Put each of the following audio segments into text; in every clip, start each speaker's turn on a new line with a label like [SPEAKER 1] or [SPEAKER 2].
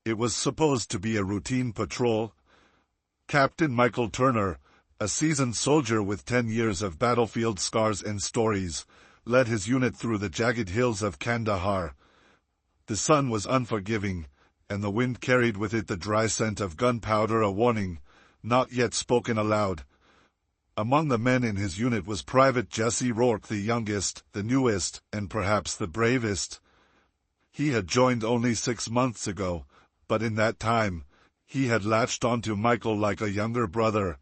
[SPEAKER 1] It was supposed to be a routine patrol. Captain Michael Turner, a seasoned soldier with 10 years of battlefield scars and stories, led his unit through the jagged hills of Kandahar. The sun was unforgiving, and the wind carried with it the dry scent of gunpowder, a warning, not yet spoken aloud. Among the men in his unit was Private Jesse Rourke, the youngest, the newest, and perhaps the bravest. He had joined only 6 months ago, but in that time, he had latched onto Michael like a younger brother.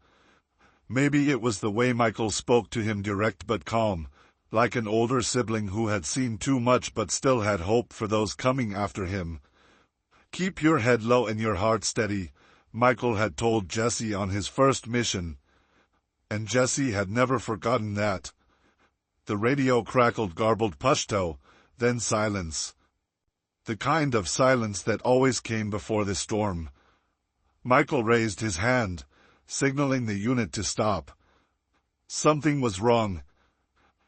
[SPEAKER 1] Maybe it was the way Michael spoke to him, direct but calm, like an older sibling who had seen too much but still had hope for those coming after him. "Keep your head low and your heart steady," Michael had told Jesse on his first mission. And Jesse had never forgotten that. The radio crackled garbled Pashto, then silence. The kind of silence that always came before the storm. Michael raised his hand, signaling the unit to stop. Something was wrong.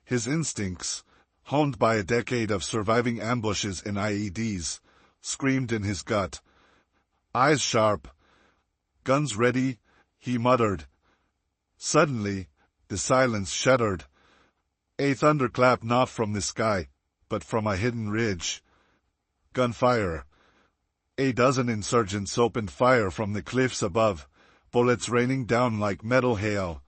[SPEAKER 1] His instincts, honed by a decade of surviving ambushes and IEDs, screamed in his gut. Eyes sharp. Guns ready, he muttered. Suddenly, the silence shattered. A thunderclap, not from the sky, but from a hidden ridge. Gunfire. A dozen insurgents opened fire from the cliffs above, bullets raining down like metal hail.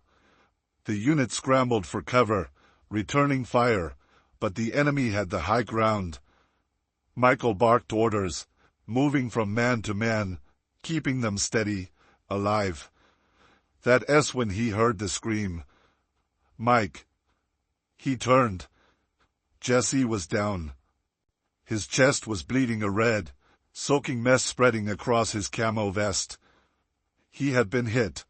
[SPEAKER 1] The unit scrambled for cover, returning fire, but the enemy had the high ground. Michael barked orders, moving from man to man, keeping them steady, alive. That S when he heard the scream. "Mike." He turned. Jesse was down. His chest was bleeding a red, soaking mess spreading across his camo vest. He had been hit.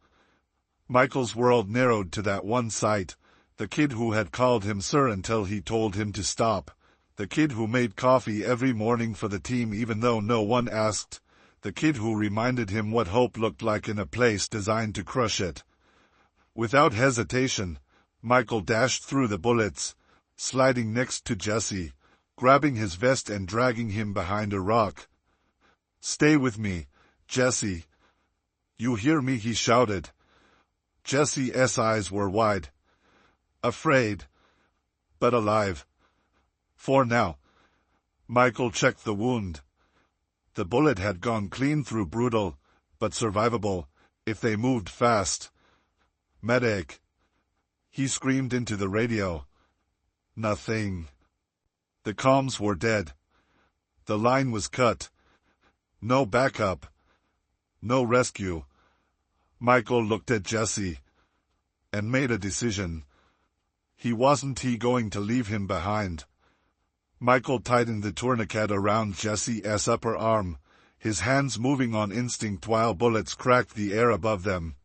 [SPEAKER 1] Michael's world narrowed to that one sight, the kid who had called him sir until he told him to stop, the kid who made coffee every morning for the team even though no one asked, the kid who reminded him what hope looked like in a place designed to crush it. Without hesitation, Michael dashed through the bullets, sliding next to Jesse, grabbing his vest and dragging him behind a rock. "Stay with me, Jesse. You hear me?" he shouted. Jesse's eyes were wide. Afraid, but alive. For now. Michael checked the wound. The bullet had gone clean through, brutal, but survivable, if they moved fast. "Medic!" He screamed into the radio. Nothing. The comms were dead. The line was cut. No backup. No rescue. Michael looked at Jesse and made a decision. Wasn't he going to leave him behind? Michael tightened the tourniquet around Jesse's upper arm, his hands moving on instinct while bullets cracked the air above them.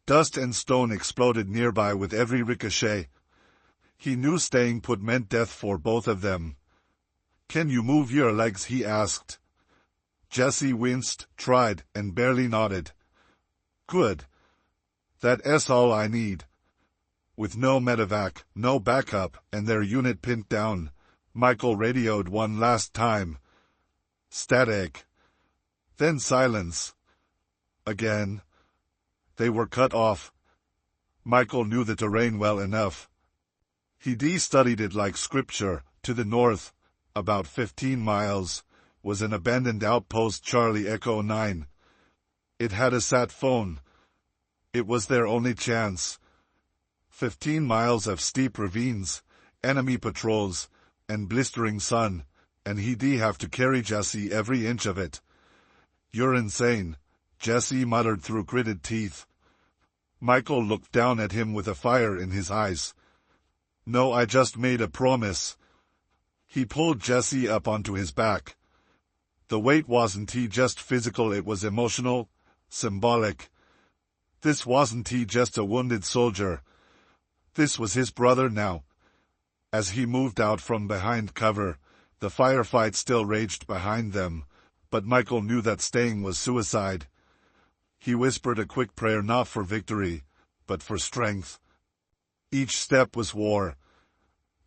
[SPEAKER 1] Dust and stone exploded nearby with every ricochet. He knew staying put meant death for both of them. "Can you move your legs?" he asked. Jesse winced, tried, and barely nodded. "Good. That's all I need." With no medevac, no backup, and their unit pinned down, Michael radioed one last time. Static. Then silence. Again. They were cut off. Michael knew the terrain well enough. He studied it like scripture. To the north, about 15 miles, was an abandoned outpost, Charlie Echo 9. It had a sat phone. It was their only chance. 15 miles of steep ravines, enemy patrols, and blistering sun, and he'd have to carry Jesse every inch of it. "You're insane," Jesse muttered through gritted teeth. Michael looked down at him with a fire in his eyes. "No, I just made a promise." He pulled Jesse up onto his back. The weight wasn't just physical, it was emotional, symbolic. This wasn't just a wounded soldier. This was his brother now. As he moved out from behind cover, the firefight still raged behind them, but Michael knew that staying was suicide. He whispered a quick prayer, not for victory, but for strength. Each step was war.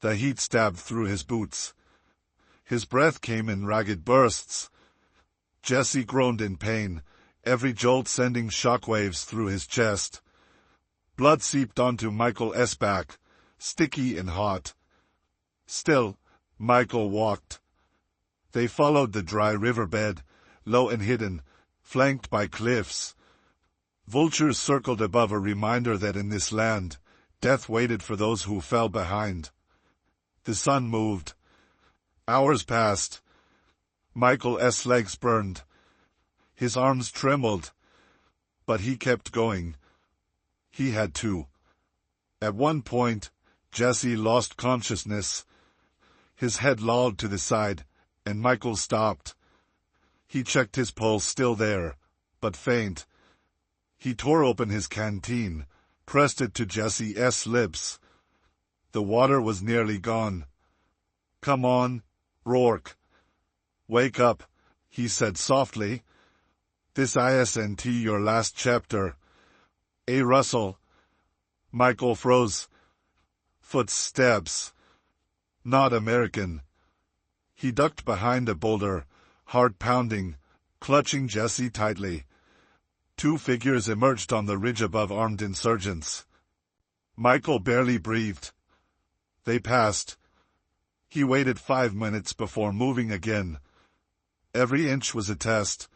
[SPEAKER 1] The heat stabbed through his boots. His breath came in ragged bursts. Jesse groaned in pain, every jolt sending shockwaves through his chest. Blood seeped onto Michael's back, sticky and hot. Still, Michael walked. They followed the dry riverbed, low and hidden, flanked by cliffs. Vultures circled above, a reminder that in this land, death waited for those who fell behind. The sun moved. Hours passed. Michael's legs burned. His arms trembled. But he kept going. He had to. At one point, Jesse lost consciousness. His head lolled to the side, and Michael stopped. He checked his pulse, still there, but faint. He tore open his canteen, pressed it to Jesse's lips. The water was nearly gone. "Come on, Rourke. Wake up," he said softly. "This isn't your last chapter." "A Russell." Michael froze. Footsteps. Not American. He ducked behind a boulder, heart pounding, clutching Jesse tightly. Two figures emerged on the ridge above, armed insurgents. Michael barely breathed. They passed. He waited 5 minutes before moving again. Every inch was a test.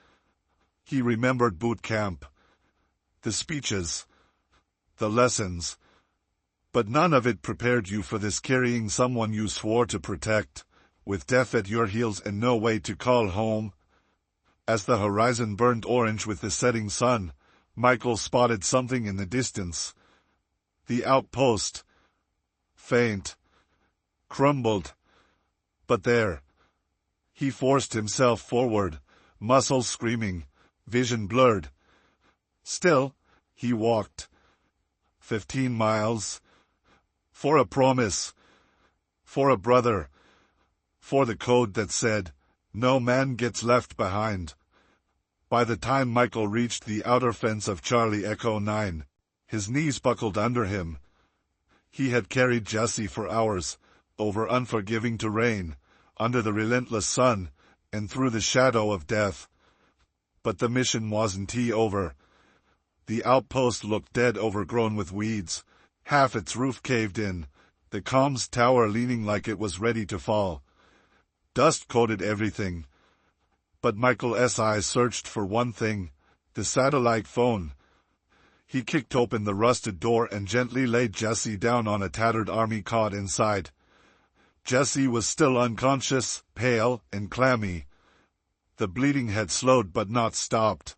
[SPEAKER 1] He remembered boot camp, the speeches, the lessons. But none of it prepared you for this, carrying someone you swore to protect, with death at your heels and no way to call home. As the horizon burned orange with the setting sun, Michael spotted something in the distance. The outpost. Faint. Crumbled. But there. He forced himself forward, muscles screaming, vision blurred. Still, he walked. 15 miles. For a promise. For a brother. For the code that said, "No man gets left behind." By the time Michael reached the outer fence of Charlie Echo 9, his knees buckled under him. He had carried Jesse for hours, over unforgiving terrain, under the relentless sun, and through the shadow of death. But the mission wasn't over. The outpost looked dead, overgrown with weeds, half its roof caved in, the comms tower leaning like it was ready to fall. Dust coated everything. But Michael's eyes searched for one thing, the satellite phone. He kicked open the rusted door and gently laid Jesse down on a tattered army cot inside. Jesse was still unconscious, pale and clammy. The bleeding had slowed but not stopped.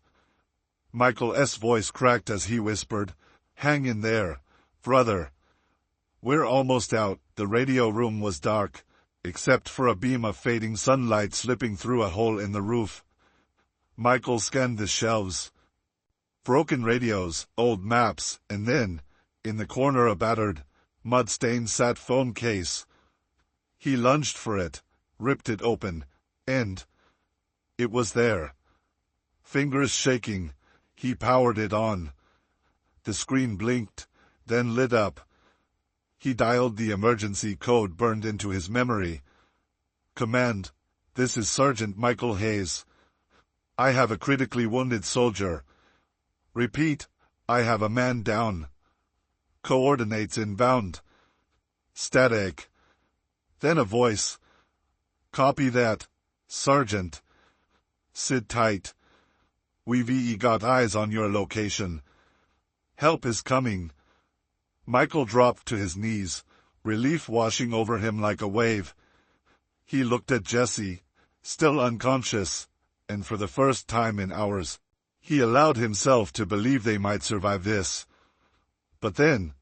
[SPEAKER 1] Michael's voice cracked as he whispered, "Hang in there, brother. We're almost out." The radio room was dark, except for a beam of fading sunlight slipping through a hole in the roof. Michael scanned the shelves. Broken radios, old maps, and then, in the corner, a battered, mud-stained sat phone case. He lunged for it, ripped it open, and it was there. Fingers shaking, he powered it on. The screen blinked, then lit up. He dialed the emergency code burned into his memory. "Command, this is Sergeant Michael Hayes. I have a critically wounded soldier. Repeat, I have a man down. Coordinates inbound." Static. Then a voice. "Copy that, Sergeant. Sit tight. We've got eyes on your location. Help is coming." Michael dropped to his knees, relief washing over him like a wave. He looked at Jesse, still unconscious, and for the first time in hours, he allowed himself to believe they might survive this. But then,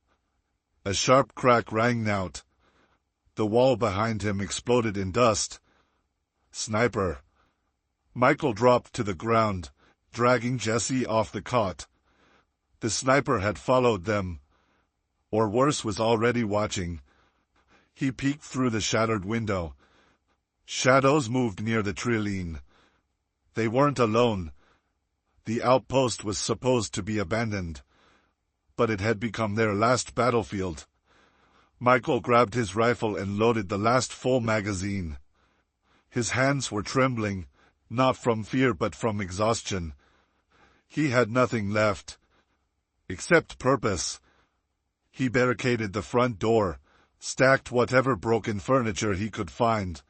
[SPEAKER 1] a sharp crack rang out. The wall behind him exploded in dust. Sniper. Michael dropped to the ground, dragging Jesse off the cot. The sniper had followed them, or worse, was already watching. He peeked through the shattered window. Shadows moved near the trilene. They weren't alone. The outpost was supposed to be abandoned, but it had become their last battlefield. Michael grabbed his rifle and loaded the last full magazine. His hands were trembling, Not from fear but from exhaustion. He had nothing left. Except purpose. He barricaded the front door, stacked whatever broken furniture he could find.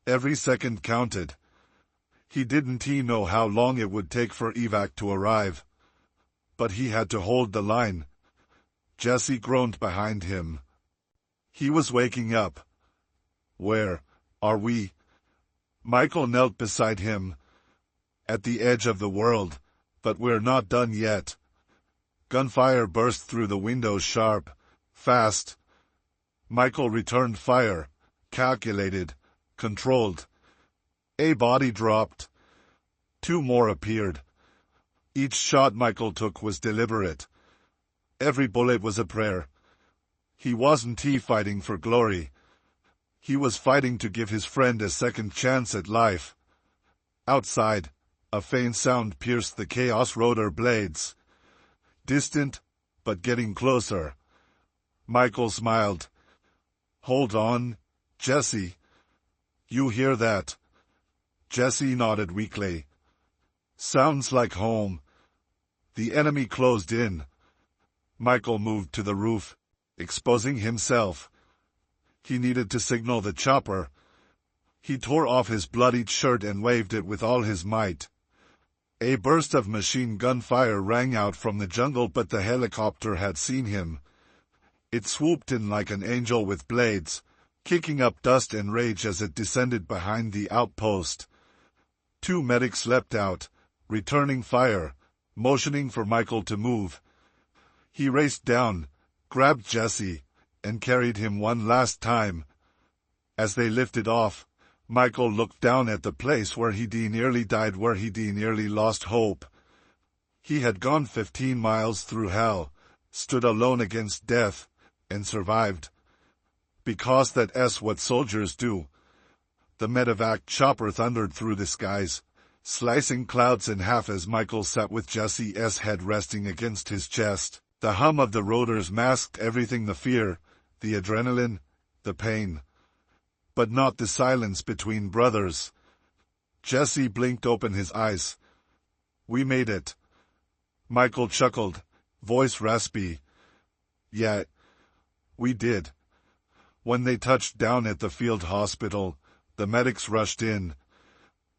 [SPEAKER 1] Every second counted. He didn't know how long it would take for evac to arrive. But he had to hold the line. Jesse groaned behind him. He was waking up. Where are we? Michael knelt beside him. At the edge of the world, but we're not done yet. Gunfire burst through the windows sharp, fast. Michael returned fire, calculated, controlled. A body dropped. 2 more appeared. Each shot Michael took was deliberate. Every bullet was a prayer. He wasn't fighting for glory. He was fighting to give his friend a second chance at life. Outside, a faint sound pierced the chaos rotor blades. Distant, but getting closer. Michael smiled. Hold on, Jesse. You hear that? Jesse nodded weakly. Sounds like home. The enemy closed in. Michael moved to the roof, exposing himself. He needed to signal the chopper. He tore off his bloodied shirt and waved it with all his might. A burst of machine gun fire rang out from the jungle, but the helicopter had seen him. It swooped in like an angel with blades, kicking up dust and rage as it descended behind the outpost. 2 medics leapt out, returning fire, motioning for Michael to move. He raced down, grabbed Jesse, and carried him one last time. As they lifted off, Michael looked down at the place where he nearly died, where he nearly lost hope. He had gone 15 miles through hell, stood alone against death, and survived. Because that's what soldiers do. The medevac chopper thundered through the skies, slicing clouds in half as Michael sat with Jesse's head resting against his chest. The hum of the rotors masked everything: the fear, the adrenaline, the pain. But not the silence between brothers. Jesse blinked open his eyes. We made it. Michael chuckled, voice raspy. Yeah, we did. When they touched down at the field hospital, the medics rushed in.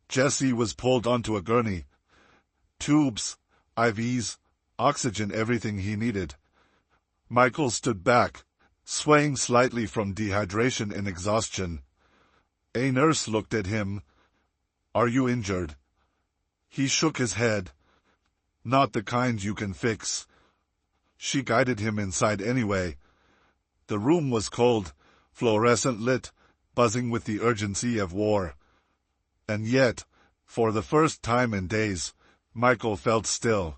[SPEAKER 1] Jesse was pulled onto a gurney. Tubes, IVs, oxygen, everything he needed. Michael stood back, swaying slightly from dehydration and exhaustion. A nurse looked at him. Are you injured? He shook his head. Not the kind you can fix. She guided him inside anyway. The room was cold, fluorescent lit, buzzing with the urgency of war. And yet, for the first time in days, Michael felt still.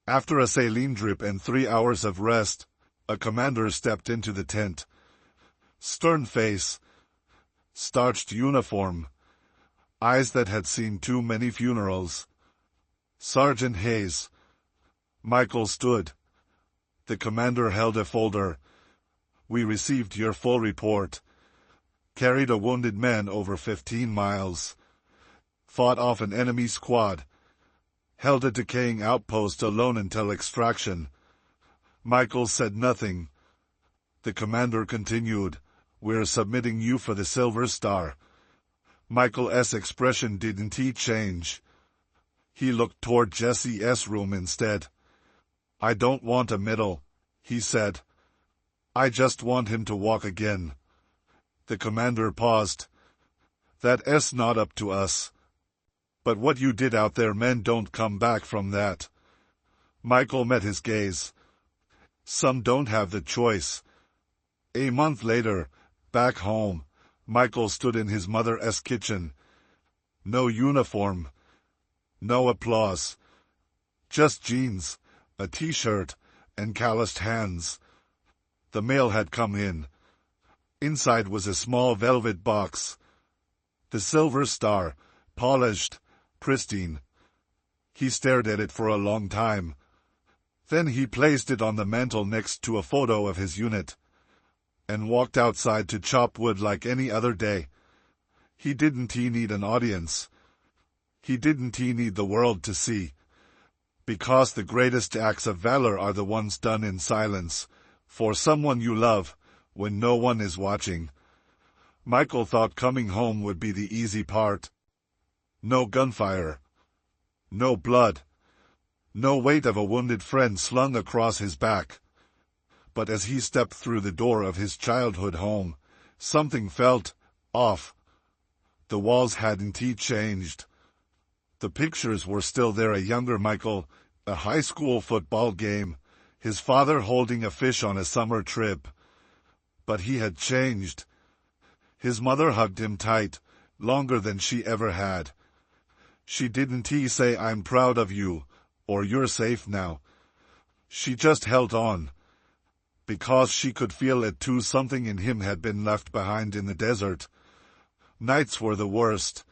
[SPEAKER 1] After a saline drip and 3 hours of rest, a commander stepped into the tent. Stern face, starched uniform, eyes that had seen too many funerals. Sergeant Hayes. Michael stood. The commander held a folder. We received your full report. Carried a wounded man over 15 miles. Fought off an enemy squad. Held a decaying outpost alone until extraction. Michael said nothing. The commander continued. We're submitting you for the Silver Star. Michael's expression didn't change. He looked toward Jesse's room instead. I don't want a medal, he said. I just want him to walk again. The commander paused. That's not up to us. But what you did out there, men don't come back from that. Michael met his gaze. Some don't have the choice. A month later, back home, Michael stood in his mother's kitchen. No uniform. No applause. Just jeans, a t-shirt, and calloused hands. The mail had come in. Inside was a small velvet box. The Silver Star, polished, pristine. He stared at it for a long time. Then he placed it on the mantel next to a photo of his unit, and walked outside to chop wood like any other day. He didn't need an audience. He didn't need the world to see. Because the greatest acts of valor are the ones done in silence, for someone you love, when no one is watching. Michael thought coming home would be the easy part. No gunfire. No blood. No weight of a wounded friend slung across his back. But as he stepped through the door of his childhood home, something felt off. The walls hadn't changed. The pictures were still there: a younger Michael, a high school football game, his father holding a fish on a summer trip. But he had changed. His mother hugged him tight, longer than she ever had. She didn't say, "I'm proud of you," or "You're safe now." She just held on. Because she could feel it too, something in him had been left behind in the desert. Nights were the worst.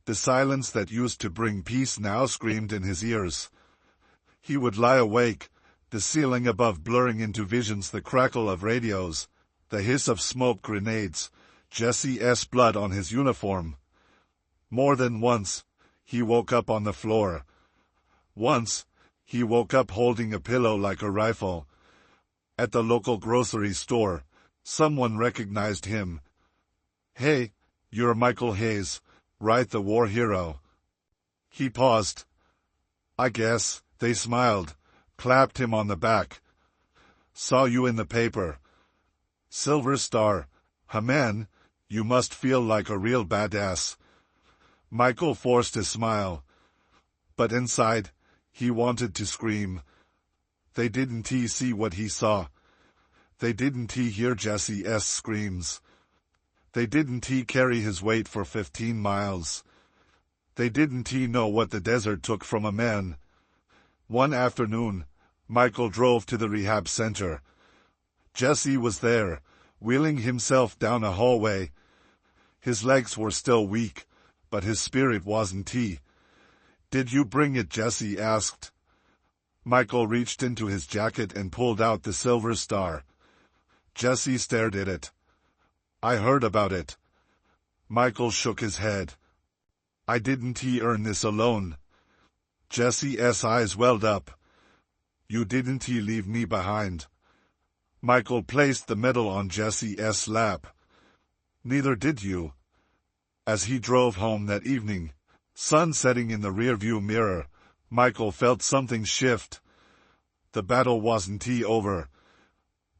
[SPEAKER 1] The silence that used to bring peace now screamed in his ears. He would lie awake, the ceiling above blurring into visions, the crackle of radios, the hiss of smoke grenades, Jesse's blood on his uniform. More than once, he woke up on the floor. Once, he woke up holding a pillow like a rifle. At the local grocery store, someone recognized him. "Hey, you're Michael Hayes, right, the war hero?" He paused. "I guess." They smiled, clapped him on the back. "Saw you in the paper. Silver Star. Huh, man, you must feel like a real badass." Michael forced a smile. But inside, he wanted to scream. They didn't see what he saw. They didn't hear Jesse's screams. They didn't carry his weight for 15 miles. They didn't know what the desert took from a man. One afternoon, Michael drove to the rehab center. Jesse was there, wheeling himself down a hallway. His legs were still weak, but his spirit wasn't. "Did you bring it?" Jesse asked. Michael reached into his jacket and pulled out the Silver Star. Jesse stared at it. "I heard about it." Michael shook his head. "I didn't earn this alone." Jesse's eyes welled up. "You didn't leave me behind." Michael placed the medal on Jesse's lap. "Neither did you." As he drove home that evening, sun setting in the rearview mirror, Michael felt something shift. The battle wasn't over.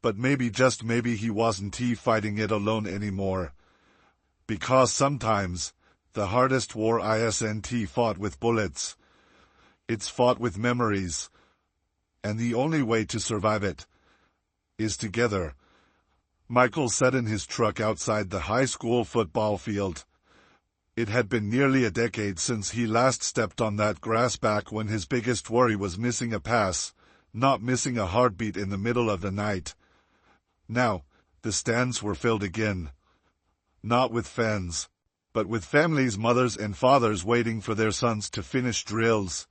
[SPEAKER 1] But maybe, just maybe, he wasn't fighting it alone anymore. Because sometimes, the hardest war isn't fought with bullets. It's fought with memories. And the only way to survive it is together. Michael sat in his truck outside the high school football field. It had been nearly a decade since he last stepped on that grass, back when his biggest worry was missing a pass, not missing a heartbeat in the middle of the night. Now, the stands were filled again. Not with fans, but with families, mothers and fathers waiting for their sons to finish drills.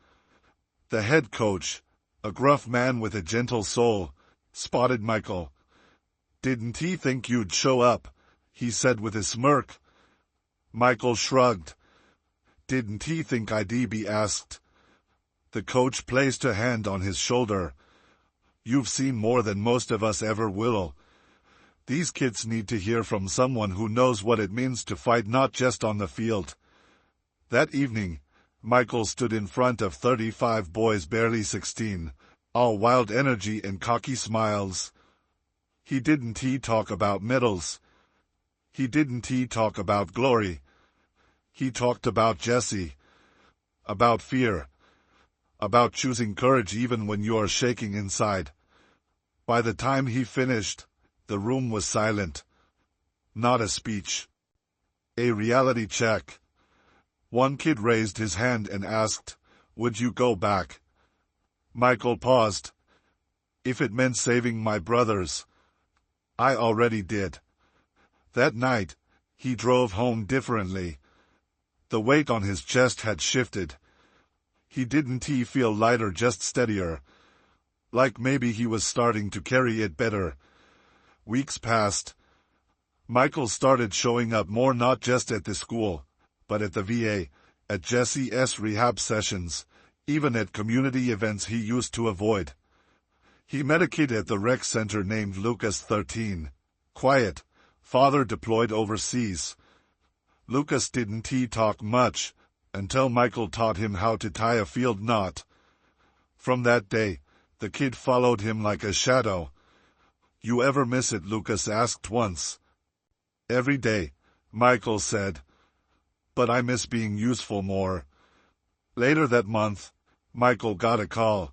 [SPEAKER 1] The head coach, a gruff man with a gentle soul, spotted Michael. "Didn't he think you'd show up?" he said with a smirk. Michael shrugged. "Didn't he think I'd be asked?" The coach placed a hand on his shoulder. "You've seen more than most of us ever will. These kids need to hear from someone who knows what it means to fight, not just on the field." That evening, Michael stood in front of 35 boys, barely 16, all wild energy and cocky smiles. He didn't talk about medals. He didn't talk about glory. He talked about Jesse, about fear, about choosing courage even when you're shaking inside. By the time he finished, the room was silent. Not a speech. A reality check. One kid raised his hand and asked, "Would you go back?" Michael paused. "If it meant saving my brothers, I already did." That night, he drove home differently. The weight on his chest had shifted. He didn't feel lighter, just steadier. Like maybe he was starting to carry it better. Weeks passed. Michael started showing up more, not just at the school, but at the VA, at Jesse's rehab sessions, even at community events he used to avoid. He met a kid at the rec center named Lucas, 13. Quiet, father deployed overseas. Lucas didn't talk much, until Michael taught him how to tie a field knot. From that day, the kid followed him like a shadow. "You ever miss it?" Lucas asked once. "Every day," Michael said. "But I miss being useful more." Later that month, Michael got a call.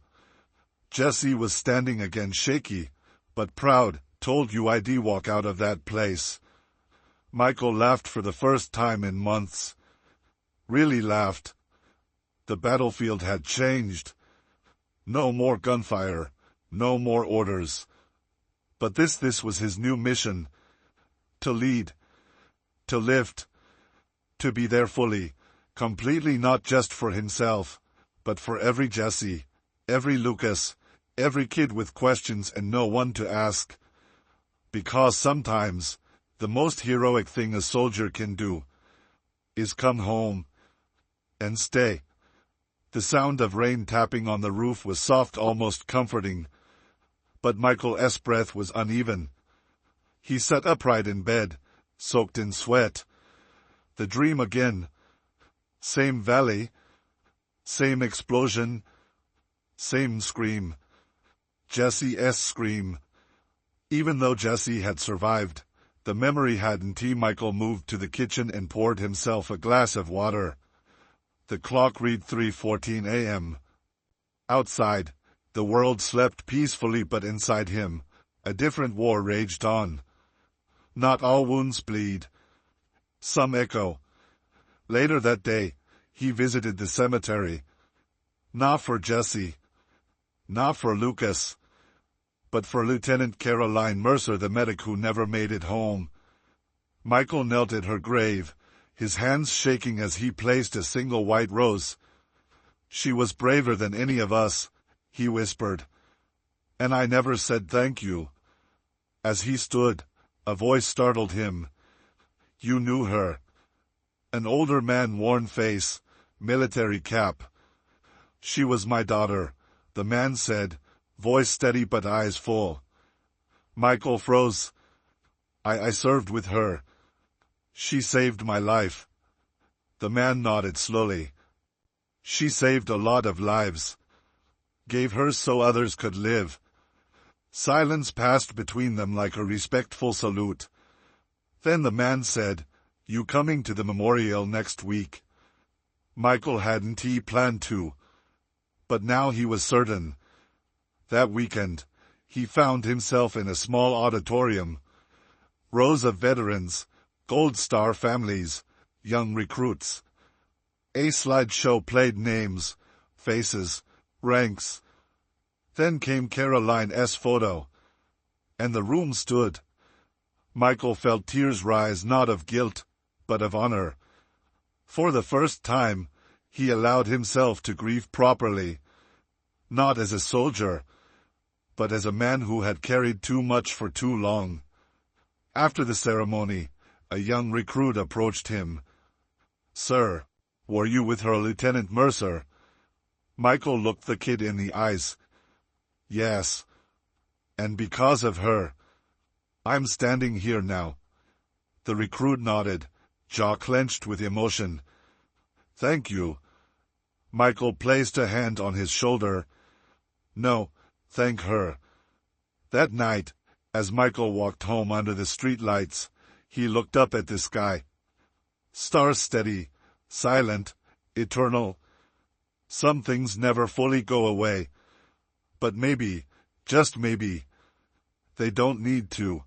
[SPEAKER 1] Jesse was standing again, shaky, but proud. "Told you I'd walk out of that place." Michael laughed for the first time in months. Really laughed. The battlefield had changed. No more gunfire, no more orders. But this was his new mission. To lead. To lift. To be there fully, completely, not just for himself, but for every Jesse, every Lucas, every kid with questions and no one to ask. Because sometimes, the most heroic thing a soldier can do is come home and stay. The sound of rain tapping on the roof was soft, almost comforting. But Michael's breath was uneven. He sat upright in bed, soaked in sweat. The dream again. Same valley. Same explosion. Same scream. Jesse's scream. Even though Jesse had survived, the memory hadn't. Michael moved to the kitchen and poured himself a glass of water. The clock read 3:14 a.m. Outside, the world slept peacefully, but inside him, a different war raged on. Not all wounds bleed. Some echo. Later that day, he visited the cemetery. Not for Jesse. Not for Lucas. But for Lieutenant Caroline Mercer, the medic who never made it home. Michael knelt at her grave, his hands shaking as he placed a single white rose. "She was braver than any of us," he whispered. "And I never said thank you." As he stood, a voice startled him. "You knew her." An older man, worn face, military cap. "She was my daughter," the man said, voice steady but eyes full. Michael froze. I served with her. She saved my life." The man nodded slowly. "She saved a lot of lives. Gave hers so others could live." Silence passed between them like a respectful salute. Then the man said, "You coming to the memorial next week?" Michael hadn't planned to. But now he was certain. That weekend, he found himself in a small auditorium. Rows of veterans, Gold Star families, young recruits. A slideshow played names, faces, ranks. Then came Caroline's photo. And the room stood. Michael felt tears rise, not of guilt, but of honor. For the first time, he allowed himself to grieve properly. Not as a soldier, but as a man who had carried too much for too long. After the ceremony, a young recruit approached him. "Sir, were you with her, Lieutenant Mercer?" Michael looked the kid in the eyes. "Yes. And because of her, I'm standing here now." The recruit nodded, jaw clenched with emotion. "Thank you." Michael placed a hand on his shoulder. "No, thank her." That night, as Michael walked home under the streetlights, he looked up at the sky. Stars steady, silent, eternal. Some things never fully go away. But maybe, just maybe, they don't need to.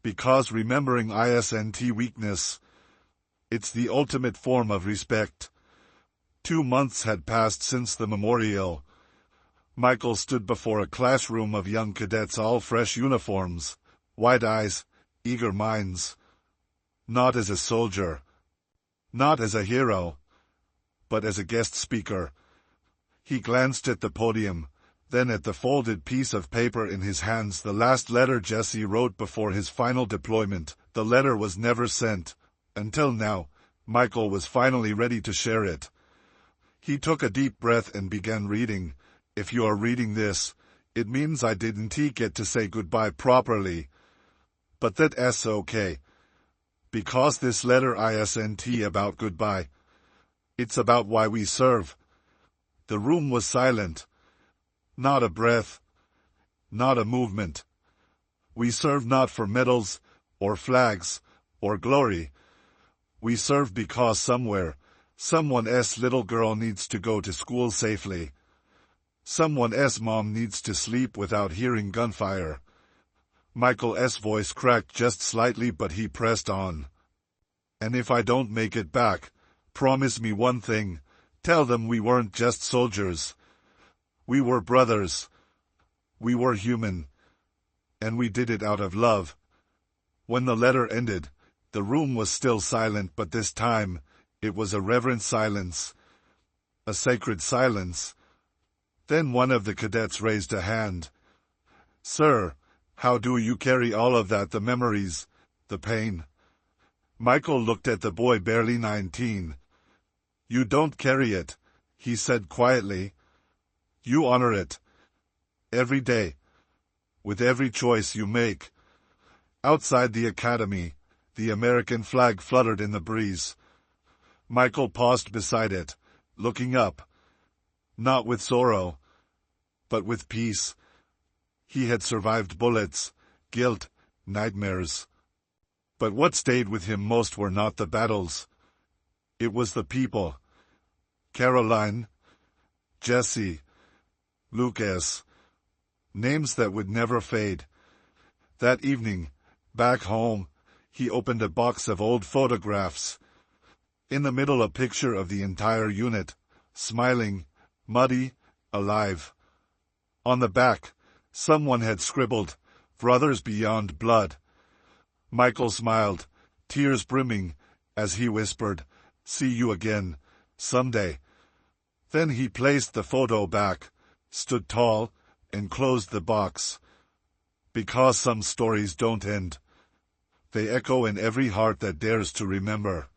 [SPEAKER 1] Because remembering isn't weakness. It's the ultimate form of respect. 2 months had passed since the memorial. Michael stood before a classroom of young cadets, all fresh uniforms, wide eyes, eager minds. Not as a soldier. Not as a hero. But as a guest speaker. He glanced at the podium, then at the folded piece of paper in his hands, the last letter Jesse wrote before his final deployment. The letter was never sent. Until now, Michael was finally ready to share it. He took a deep breath and began reading. If you are reading this, it means I didn't get to say goodbye properly. But that's okay. Because this letter isn't about goodbye. It's about why we serve. The room was silent. Not a breath. Not a movement. We serve not for medals, or flags, or glory. We serve because someone's little girl needs to go to school safely. Someone's mom needs to sleep without hearing gunfire. Michael's voice cracked just slightly, but he pressed on. And if I don't make it back, promise me one thing. Tell them we weren't just soldiers. We were brothers. We were human. And we did it out of love. When the letter ended, the room was still silent, but this time, it was a reverent silence. A sacred silence. Then one of the cadets raised a hand. Sir, how do you carry all of that, the memories, the pain? Michael looked at the boy, barely 19. You don't carry it, he said quietly. You honor it. Every day. With every choice you make. Outside the academy, the American flag fluttered in the breeze. Michael paused beside it, looking up. Not with sorrow, but with peace. He had survived bullets, guilt, nightmares. But what stayed with him most were not the battles. It was the people. Caroline, Jesse, Lucas. Names that would never fade. That evening, back home, he opened a box of old photographs. In the middle, a picture of the entire unit, smiling, muddy, alive. On the back, someone had scribbled, "Brothers beyond blood." Michael smiled, tears brimming, as he whispered, "See you again, someday." Then he placed the photo back, stood tall, and closed the box. Because some stories don't end. They echo in every heart that dares to remember.